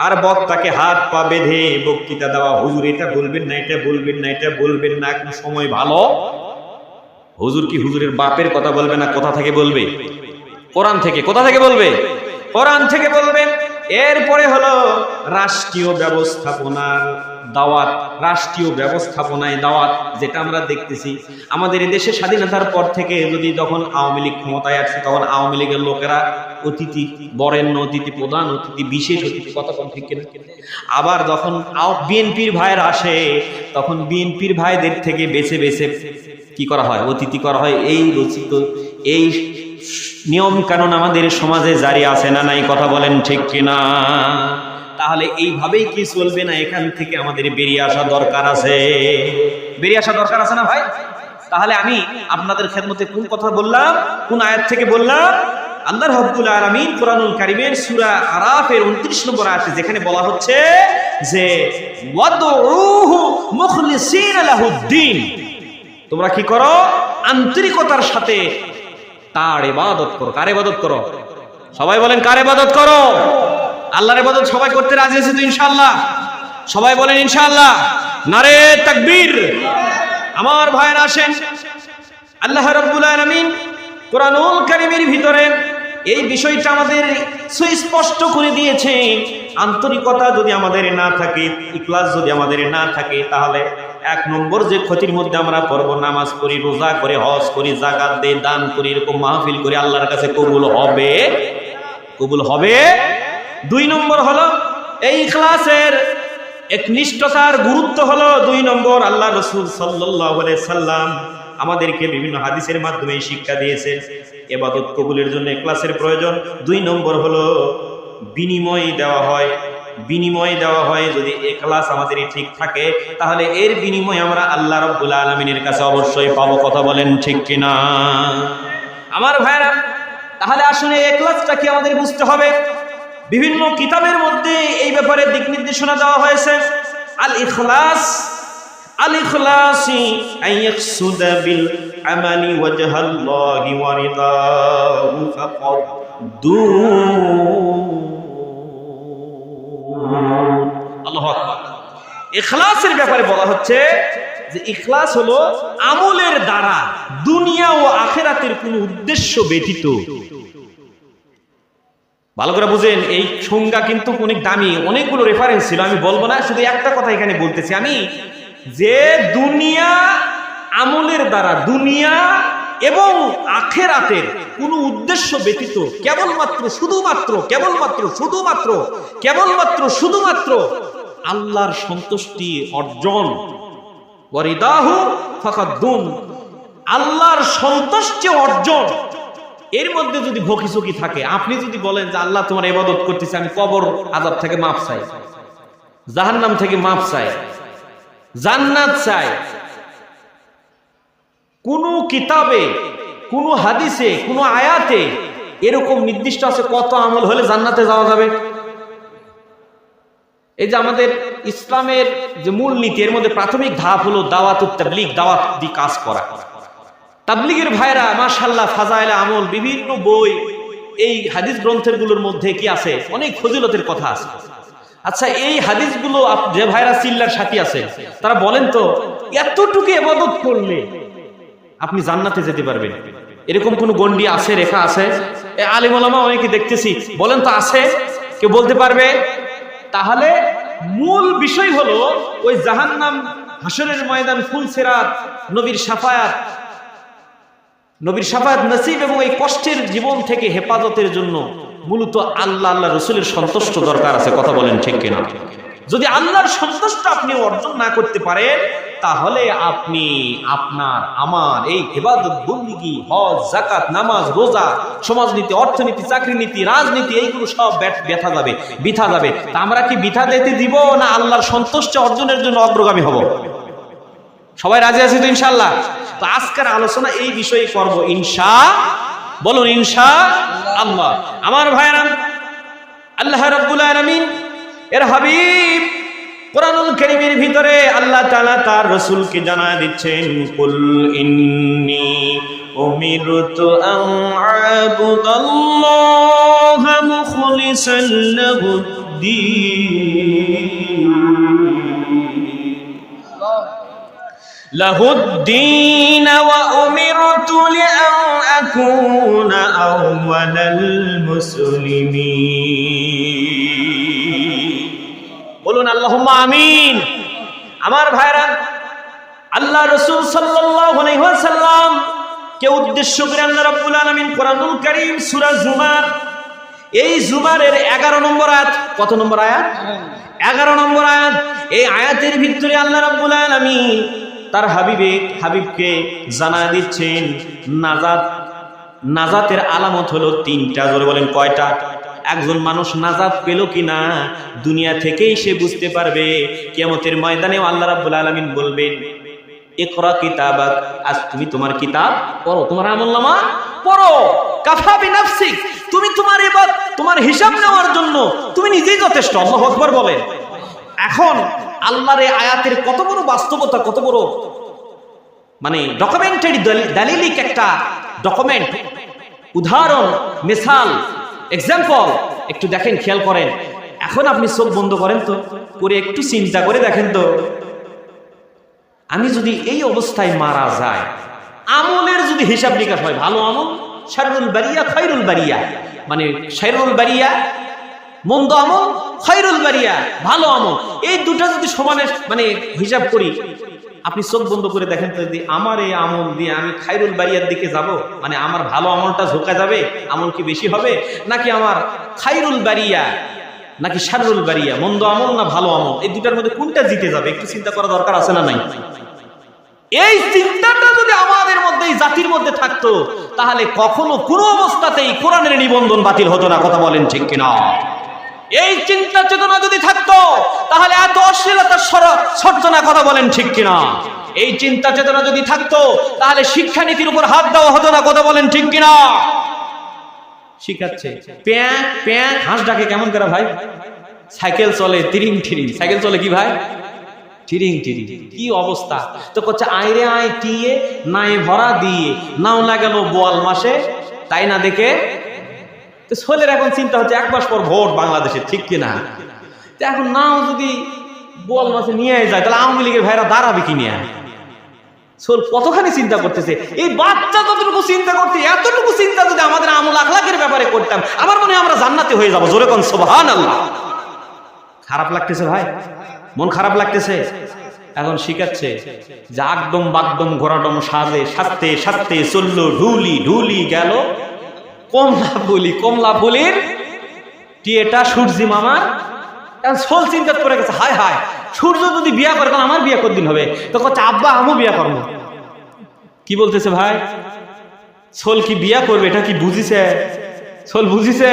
আর বক্তাকে হাত পা বেঁধে বক্তৃতা দেওয়া, হুজুর এটা বলবেন না, এটা বলবেন না, এটা বলবেন না, এখন সময় ভালো। হুজুর কি হুজুরের বাপের কথা বলবে না? কোথা থেকে বলবে? কোরআন থেকে। কোথা থেকে বলবে? কোরআন থেকে বলবে। এরপরে হলো রাষ্ট্রীয় ব্যবস্থাপনার দাওয়াত। রাষ্ট্রীয় ব্যবস্থাপনায় দাওয়াত, যেটা আমরা দেখতেছি আমাদের দেশে স্বাধীনতার পর থেকে, যদি যখন আওয়ামী লীগ ক্ষমতায় আসছে তখন আওয়ামী লীগের লোকেরা অতিথি, বরেণ্য অতিথি, প্রধান অতিথি, বিশেষ অতিথি, কতক্ষণ ঠিক কিনা। আবার যখন বিএনপির ভাইয়ের আসে তখন বিএনপির ভাইদের থেকে বেছে বেছে কি করা হয়? অতিথি করা হয়। এই রচিত এই নিয়ম কানুন আমাদের সমাজে জারি আছে না নাই? কথা বলেন ঠিক কিনা? তাহলে এইভাবেই কি চলবে না? এখান থেকে আমাদের বেরিয়ে আসা দরকার আছে। বেরিয়ে আসা দরকার আছে না ভাই? তাহলে আমি আপনাদের খেদমতে কোন কথা বললাম, কোন আয়াত থেকে বললাম? আল্লাহ রাব্বুল আলামিন কোরআনুল কারীমের সূরা আরাফের 29 নম্বর আয়াতে যেখানে বলা হচ্ছে যে ওয়াদউহু মুখলিসিনা লাহুদ্দিন, তোমরা কি করো? আন্তরিকতার সাথে তার ইবাদত করো। কার ইবাদত করো? সবাই বলেন কার ইবাদত করো? আল্লাহর ইবাদত সবাই করতে রাজি আছে তো ইনশাআল্লাহ? সবাই বলেন ইনশাআল্লাহ। নারে তাকবীর। আমার ভাইরা আসেন, আল্লাহ রাব্বুল আলামিন কোরআনুল কারীমের ভিতরে এই বিষয়টা আমাদের সুস্পষ্ট করে দিয়েছেন। আন্তরিকতা যদি আমাদের না থাকে, ইখলাস যদি আমাদের না থাকে, তাহলে এক নম্বর যে ক্ষতির মধ্যে আমরা পড়ব, নামাজ পড়ি, রোজা করে, হজ করি, যাকাত দেই, দান করি, এরকম মাহফিল করি, আল্লাহর কাছে কবুল হবে? কবুল হবে? দুই নম্বর হলো এই ইখলাসের একনিষ্ঠতার গুরুত্ব হলো দুই নম্বর। আল্লাহ রাসূল সাল্লাল্লাহু আলাইহি সাল্লাম আমাদেরকে বিভিন্ন হাদিসের মাধ্যমে শিক্ষা দিয়েছেন ইবাদত কবুলের জন্য ইখলাসের প্রয়োজন। দুই নম্বর হলো বিনিময় দেওয়া হয়। বিনিময় দেওয়া হয়। যদি ইখলাস আমাদের ঠিক থাকে তাহলে এর বিনিময় আমরা আল্লাহ রাব্বুল আলামিনের কাছে অবশ্যই পাবো। কথা বলেন ঠিক কিনা? আমার ভাইরা, তাহলে আসলে ইখলাসটা কি আমাদের বুঝতে হবে। বিভিন্ন কিতাবের মধ্যে এই ব্যাপারে দিক নির্দেশনা দেওয়া হয়েছে। আল ইখলাস, আল ইখলাসি আইয়াকসুদা বিল আমালি ওয়াজহাল্লাহি ওয়া রিদাহু ফাকাদ্দু। আল্লাহু আকবার। ইখলাসের ব্যাপারে বলা হচ্ছে যে ইখলাস হলো আমলের দ্বারা দুনিয়া ও আখিরাতের কোনো উদ্দেশ্য ব্যতীত। ভালো করে বুঝেন, এই সংজ্ঞা কিন্তু অনেক দামি, অনেকগুলো রেফারেন্স ছিল, আমি বলবো না, শুধু একটা কথা এখানে বলতেছি আমি, যে দুনিয়া আমলের দ্বারা, দুনিয়া এবং আখিরাতের কোনো উদ্দেশ্য ব্যতীত কেবলমাত্র শুধুমাত্র আল্লাহর সন্তুষ্টি অর্জন, ওয়ারিদাহু ফাকাদ্দুন, আল্লাহর সন্তুষ্টি অর্জন, এর মধ্যে যদি ভকিচকি থাকে, আপনি যদি বলেন যে আল্লাহ তোমার ইবাদত করতেছে, আমি কবর আযাব থেকে মাফ চাই, জাহান্নাম থেকে মাফ চাই, জান্নাত চাই, কোন কিতাবে, কোন হাদিসে, কোন আয়াতে এরকম নির্দিষ্ট আছে কত আমল হলে জান্নাতে যাওয়া যাবে? এই যে আমাদের ইসলামের যে মূল নীতি, এর মধ্যে প্রাথমিক ধাপ হলো দাওয়াতুত তাবলীগ, দাওয়াত দিয়ে কাজ করা। তাবলীগের ভাইরা মাশাআল্লাহ ফাজাইলে আমল, বিভিন্ন বই, এই হাদিস গ্রন্থের গুলোর মধ্যে কি আছে? অনেক ফজিলতের কথা আছে। আচ্ছা, এই হাদিসগুলো যে ভাইরা চিল্লার সাথী আছে তারা বলেন তো, এতটুকু ইবাদত করলে আপনি জান্নাতে যেতে পারবেন, এরকম কোন গন্ডি আছে, রেখা আছে? আলেম ওলামা অনেকে দেখতেছি, বলেন তো আছে? কেউ বলতে পারবে? তাহলে মূল বিষয় হলো ওই জাহান্নাম, হাসরের ময়দান, ফুল সিরাত, নবীর শাফায়াত নসিব এবং এই কষ্টের জীবন থেকে হেফাজতের জন্য মূলত আল্লাহ রাসূলের সন্তুষ্ট দরকার আছে। কথা বলেন ঠিক কিনা? যদি আল্লাহর সন্তুষ্ট আপনি অর্জন না করতে পারেন, তাহলে আপনি আপনার আমার এই ইবাদত, বন্দেগী, হজ, যাকাত, নামাজ, রোজা, সমাজনীতি, অর্থনীতি, চাকরি নীতি, রাজনীতি, এইগুলো সব বৃথা যাবে। তা আমরা কি বৃথা দিতে দিব, না আল্লাহর সন্তুষ্ট অর্জনের জন্য অগ্রগামী হব? সবাই রাজি আছে তো ইনশাআল্লাহ? তো আজকের আলোচনা এই বিষয়ে করব বলুন ইনশাআল্লাহ। আমার ভাইরা, আল্লাহ রাব্বুল আলামিন এর হাবিব কোরআনুল কারীমের ভিতরে আল্লাহ তাআলা তার রাসূলকে জানায় দিচ্ছেন, কুল ইন্নী উমিরতু আন আ'বুদাল্লাহা মুখলিসান লাহুদ লাহুদ্দিন ওয়া উমিরতু লিআন আকুনা আউওয়ালাল মুসলিমিন। বলুন আল্লাহুম্মা আমিন। আমার ভাইরা, আল্লাহ রাসূল সাল্লাল্লাহু আলাইহি ওয়াসাল্লাম কে উদ্দেশ্য করে আল্লাহ রাব্বুল আলামিন কোরআনুল কারীম সূরা জুমার, এই জুমারের 11 নম্বর আয়াত, কত নম্বর আয়াত? 11 নম্বর আয়াত। এই আয়াতের ভিতরে আল্লাহ রাব্বুল আলামিন তার হাবিবকে জানায় দিচ্ছেন নাজাতের আলামত হলো 3টা। জোরে বলেন কয়টা? একজন মানুষ নাজাত পেল কিনা দুনিয়া থেকেই সে বুঝতে পারবে। কিয়ামতের ময়দানেও আল্লাহ রাব্বুল আলামিন বলবেন, ইকরা কিতাবাক, আজ তুমি তোমার কিতাব পড়ো, তোমার আমলনামা পড়ো। কাফা বিনাফসিক, তুমি তোমার হিসাব নেওয়ার জন্য তুমি নিজেই যথেষ্ট। আল্লাহু আকবার বলেন। এখন আল্লাহর এই আয়াতের কত বড় বাস্তবতা, কত বড় মানে ডকুমেন্টারি দালিলিক একটা ডকুমেন্ট, উদাহরণ, মিসাল, এক্সাম্পল। একটু দেখেন, খেয়াল করেন। এখন আপনি চোখ বন্ধ করেন তো, করে একটু চিন্তা করে দেখেন তো, আমি যদি এই অবস্থায় মারা যায়, আমলের যদি হিসাব নিকাশ হয়, ভালো আমল, শাররুল বারিয়া খায়রুল বারিয়া, মানে শাররুল বারিয়া মন্দ আমল, খায়রুল বারিয়া ভালো আমল, এই দুটো যদি সমানে মানে হিসাব করি, আপনি চোখ বন্ধ করে দেখেন তো, যদি আমার এই আমল দিয়ে আমি খায়রুল বারিয়ার দিকে যাব, মানে আমার ভালো আমলটা ঝোঁকা যাবে, আমল কি বেশি হবে, নাকি আমার খায়রুল বারিয়া নাকি শাররুল বারিয়া, মন্দ আমল না ভালো আমল, এই দুটার মধ্যে কোনটা জিতে যাবে? একটু চিন্তা করা দরকার আছে না নাই? এই চিন্তাটা যদি আমাদের মধ্যে, এই জাতির মধ্যে থাকতো, তাহলে কখনো কোনো অবস্থাতেই কোরআনের নিবন্ধন বাতিল হতো না। কথা বলেন ঠিক কিনা? এই চিন্তা চেতনা যদি থাকতো, তাহলে এত অশ্লীলতার সর্জনা, কথা বলেন ঠিক কিনা? এই চিন্তা চেতনা যদি থাকতো, তাহলে শিক্ষানীতির উপর হাত দেওয়া হতো না। কথা বলেন ঠিক কিনা? শিখাচ্ছে প্যাঁক প্যাঁক, হাঁস ডাকে কেমন করে ভাই? সাইকেল চলে তিরিং ঠিরিং। সাইকেল চলে কি ভাই? ঠিরিং ঠিরিং। কি অবস্থা! তো করছে আইরে আয় টিয়ে নাই ভরা দিয়ে, নাও লাগালো বোয়াল মাসে, তাই না দেখে। তো সোলের এখন চিন্তা হচ্ছে 1 মাস পর ভোট বাংলাদেশে, ঠিক কিনা? তো এখন নাও যদি বোয়াল মাসে নিয়ে যায়, তাহলে আওয়ামী লীগের ভাইরা দাঁড়াবে কি নিয়ে? সোল কতখানি চিন্তা করতেছে। এই বাচ্চা যতটুকু চিন্তা করতে, এতটুকু চিন্তা যদি আমাদের আমল আখলাকের ব্যাপারে করতাম, আমার মনে হয় আমরা জান্নাতি হয়ে যাবো। জোরে কোন সুবহানাল্লাহ। খারাপ লাগতেছে ভাই? মন খারাপ লাগতেছে? এখন শিখাচ্ছে যে আকদম বাগদম ঘোড়াডম সাজে, সাজতে সাজতে চললো ঢুলি ঢুলি গেল কমলা ফুলির টিয়েটা সূর্যি মামার। এখন সোল চিন্তা করে গেছে, হায় হায়, সূর্য যদি বিয়া করে তাহলে আমার বিয়া কতদিন হবে? তো কচ্ছে আব্বা আমু বিয়া করবো। কি বলতেছে ভাই? সোল কি বিয়া করবে? এটা কি বুঝিছে? সোল বুঝিছে?